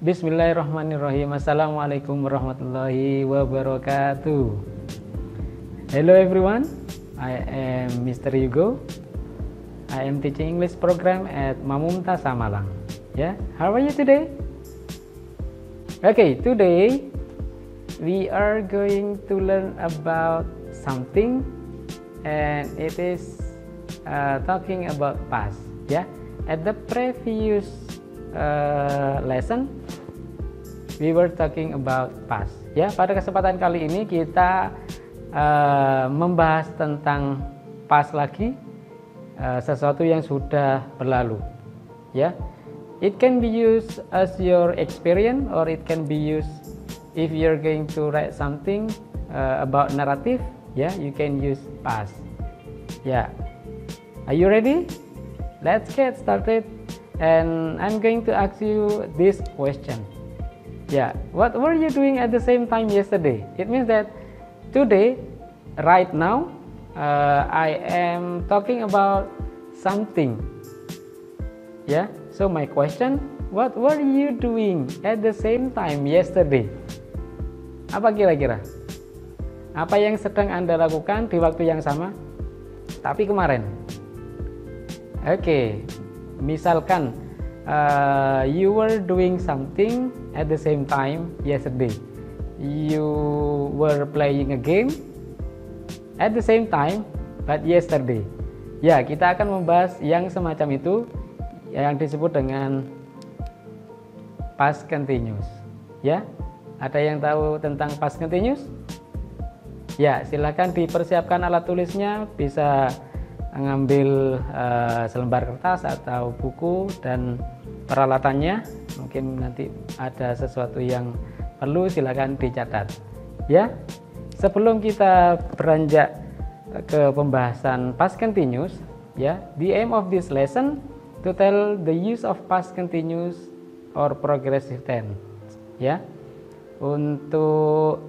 Bismillahirrahmanirrahim. Assalamualaikum warahmatullahi wabarakatuh. Hello everyone, I am Mr. Yugo. I am teaching English program at Mamumtaz Malang. Yeah, how are you today? Okay, today we are going to learn about something, and it is talking about past. Yeah, at the previous lesson we were talking about past. Ya, pada kesempatan kali ini kita membahas tentang past lagi, sesuatu yang sudah berlalu. Ya, it can be used as your experience, or it can be used if you're going to write something about narrative. Ya, you can use past. Ya, are you ready? Let's get started. And I'm going to ask you this question. Yeah, what were you doing at the same time yesterday? It means that today, right now, I am talking about something. Yeah, so my question, what were you doing at the same time yesterday? Apa kira-kira? Apa yang sedang Anda lakukan di waktu yang sama, tapi kemarin? Oke. Misalkan you were doing something at the same time yesterday. You were playing a game at the same time but yesterday. Ya, kita akan membahas yang semacam itu, yang disebut dengan past continuous. Ya, ada yang tahu tentang past continuous? Ya, silakan dipersiapkan alat tulisnya, bisa mengambil selembar kertas atau buku dan peralatannya. Mungkin nanti ada sesuatu yang perlu, silakan dicatat. Ya, sebelum kita beranjak ke pembahasan past continuous, ya, the aim of this lesson to tell the use of past continuous or progressive tense. Ya, untuk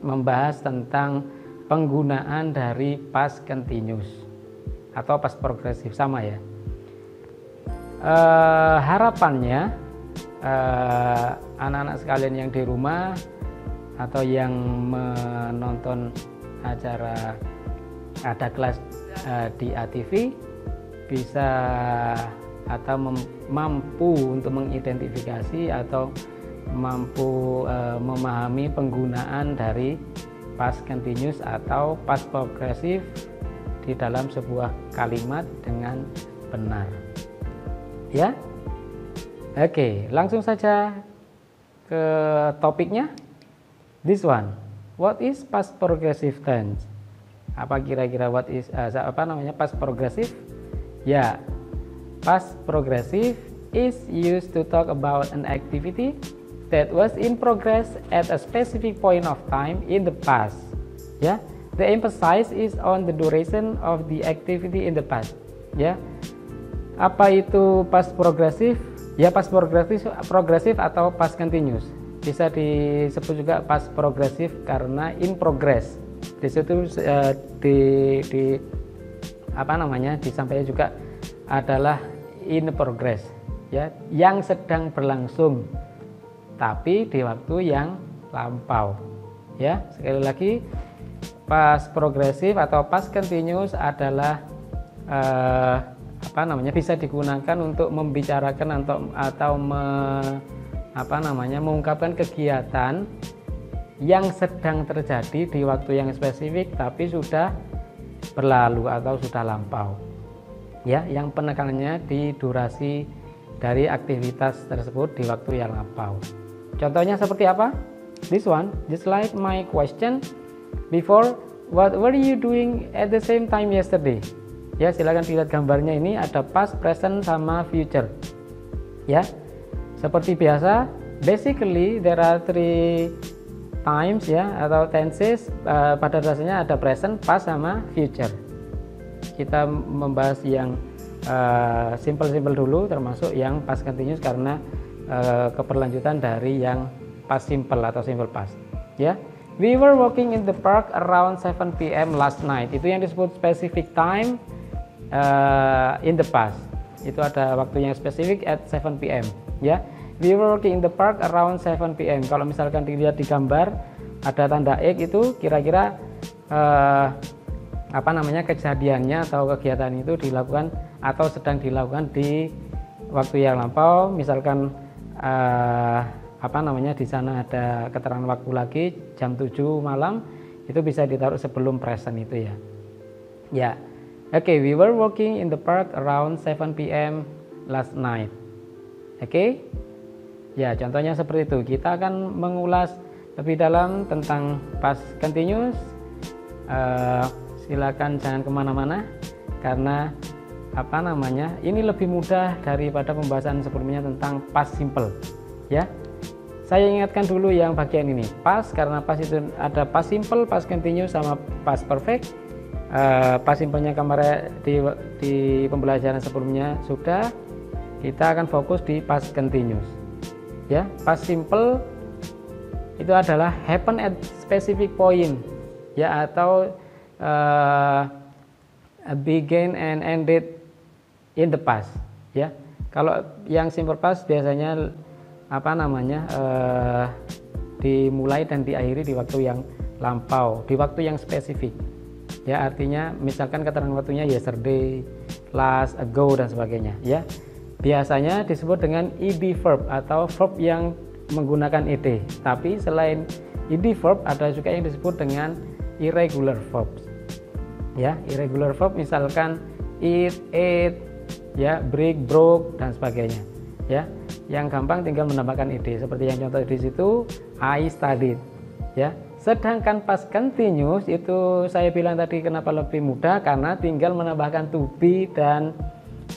membahas tentang penggunaan dari past continuous atau past progresif, sama ya. Harapannya anak-anak sekalian yang di rumah atau yang menonton acara ada kelas di ATV bisa atau mampu untuk mengidentifikasi atau mampu memahami penggunaan dari past continuous atau past progressive di dalam sebuah kalimat dengan benar. Ya, oke, langsung saja ke topiknya. This one, what is past progressive tense? Apa kira-kira what is past progressive? Ya, past progressive is used to talk about an activity that was in progress at a specific point of time in the past. Ya, the emphasis is on the duration of the activity in the past. Ya, apa itu past progressive? Ya, past progressive atau past continuous. Bisa disebut juga past progressive karena in progress. Di situ disampaikan juga adalah in progress. Ya, yang sedang berlangsung, tapi di waktu yang lampau. Ya, sekali lagi, past progressive atau past continuous adalah bisa digunakan untuk membicarakan atau mengungkapkan kegiatan yang sedang terjadi di waktu yang spesifik tapi sudah berlalu atau sudah lampau. Ya, yang penekanannya di durasi dari aktivitas tersebut di waktu yang lampau. Contohnya seperti apa? This one, just like my question before, what were you doing at the same time yesterday? Ya, silakan dilihat gambarnya ini, ada past, present, sama future. Ya, seperti biasa, basically there are three times ya atau tenses. Pada dasarnya ada present, past, sama future. Kita membahas yang simple dulu, termasuk yang past continuous karena keberlanjutan dari yang past simple atau simple past. Ya, we were walking in the park around 7 p.m. last night. Itu yang disebut specific time in the past. Itu ada waktu yang spesifik at 7 p.m. Ya, We were walking in the park around 7 p.m. Kalau misalkan dilihat di gambar ada tanda X, itu kira-kira kejadiannya atau kegiatan itu dilakukan atau sedang dilakukan di waktu yang lampau. Misalkan di sana ada keterangan waktu lagi jam 7 malam, itu bisa ditaruh sebelum present itu ya. Ya. Oke, we were walking in the park around 7 p.m. last night. Oke. Ya, contohnya seperti itu. Kita akan mengulas lebih dalam tentang past continuous. Silakan jangan kemana-mana karena ini lebih mudah daripada pembahasan sebelumnya tentang past simple ya. Saya ingatkan dulu yang bagian ini past, karena past itu ada past simple, past continuous sama past perfect. Past simple-nya kemarin di pembelajaran sebelumnya sudah. Kita akan fokus di past continuous ya. Past simple itu adalah happen at specific point ya, atau begin and ended in the past ya. Kalau yang simple past biasanya dimulai dan diakhiri di waktu yang lampau, di waktu yang spesifik ya. Artinya misalkan keterangan waktunya yesterday, last, ago dan sebagainya ya. Biasanya disebut dengan ed verb atau verb yang menggunakan ed. Tapi selain ed verb ada juga yang disebut dengan irregular verbs ya. Irregular verb misalkan eat, ate ya, break, broke dan sebagainya ya. Yang gampang tinggal menambahkan ed seperti yang contoh di situ, I studied ya. Sedangkan past continuous itu saya bilang tadi kenapa lebih mudah, karena tinggal menambahkan to be dan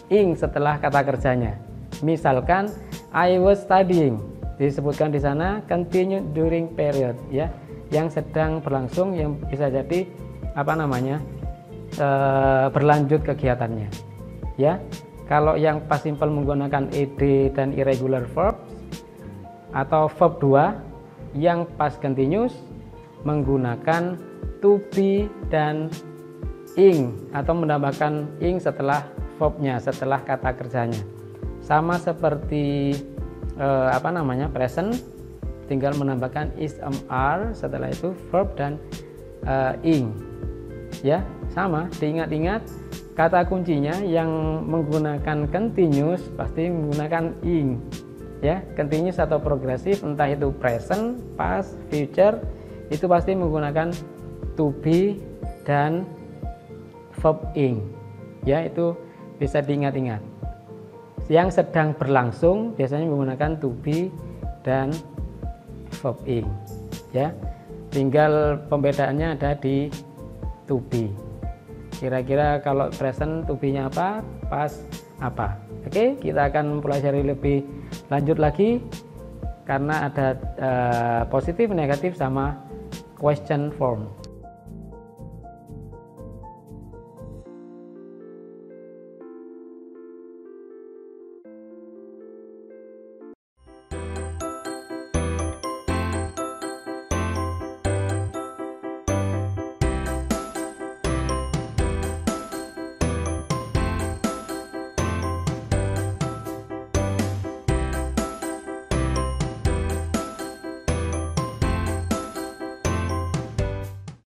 ing setelah kata kerjanya. Misalkan I was studying, disebutkan di sana continue during period ya, yang sedang berlangsung, yang bisa jadi berlanjut kegiatannya ya. Kalau yang past simple menggunakan ed dan irregular verbs atau verb 2, yang past continuous menggunakan to be dan ing atau menambahkan ing setelah verbnya, setelah kata kerjanya. Sama seperti present, tinggal menambahkan is, are setelah itu verb dan ing ya. Sama, diingat-ingat kata kuncinya yang menggunakan continuous pasti menggunakan ing ya. Continuous atau progresif, entah itu present, past, future, itu pasti menggunakan to be dan verb ing ya. Itu bisa diingat-ingat. Yang sedang berlangsung biasanya menggunakan to be dan verb ing ya. Tinggal pembedaannya ada di to be. Kira-kira kalau present to be-nya apa, past apa. Oke, kita akan pelajari lebih lanjut lagi karena ada positif, negatif sama question form.